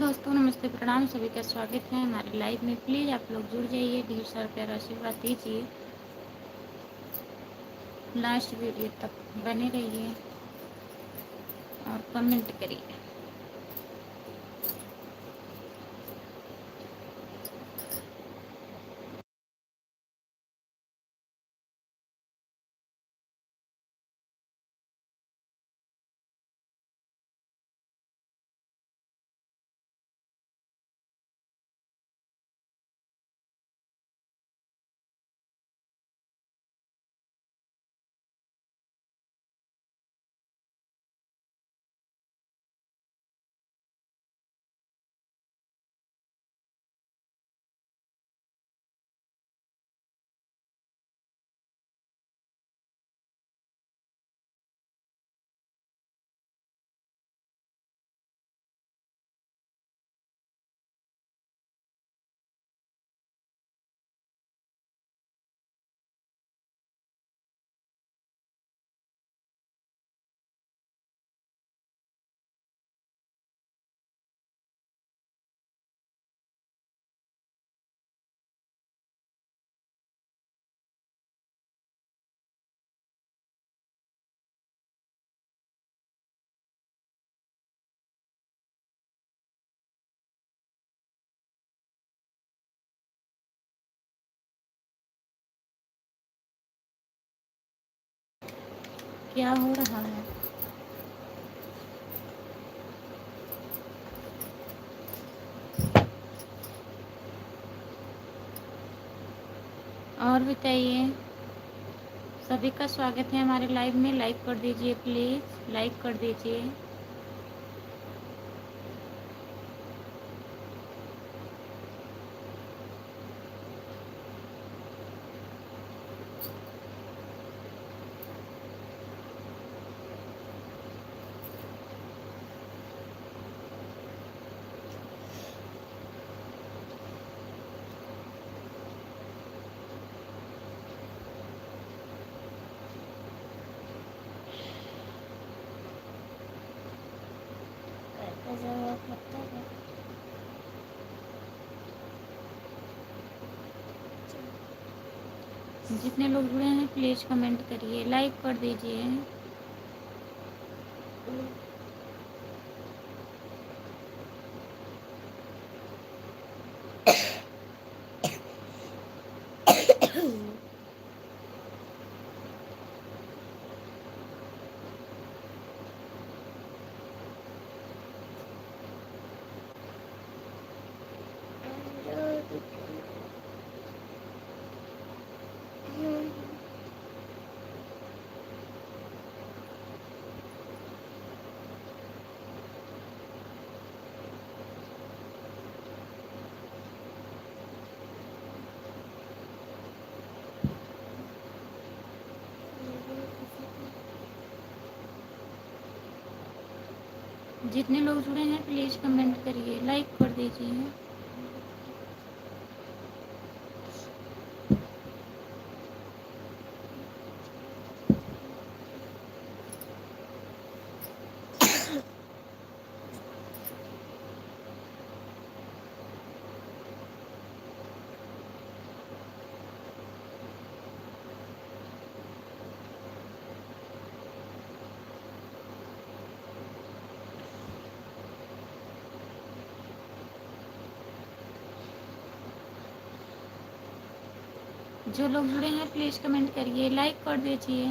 दोस्तों, नमस्ते, प्रणाम। सभी का स्वागत है हमारे लाइव में। प्लीज़ आप लोग जुड़ जाइए, ढेर सारा प्यारा आशीर्वाद दीजिए, लास्ट वीडियो तक बने रहिए और कमेंट करिए। क्या हो रहा है? और बताइए। सभी का स्वागत है हमारे लाइव में। लाइक कर दीजिए, प्लीज़ लाइक कर दीजिए। जितने लोग जुड़े हैं प्लीज़ कमेंट करिए, लाइक कर दीजिए। जितने लोग जुड़े हैं प्लीज़ कमेंट करिए, लाइक कर दीजिए। जो लोग जुड़े हैं प्लीज़ कमेंट करिए, लाइक कर दीजिए।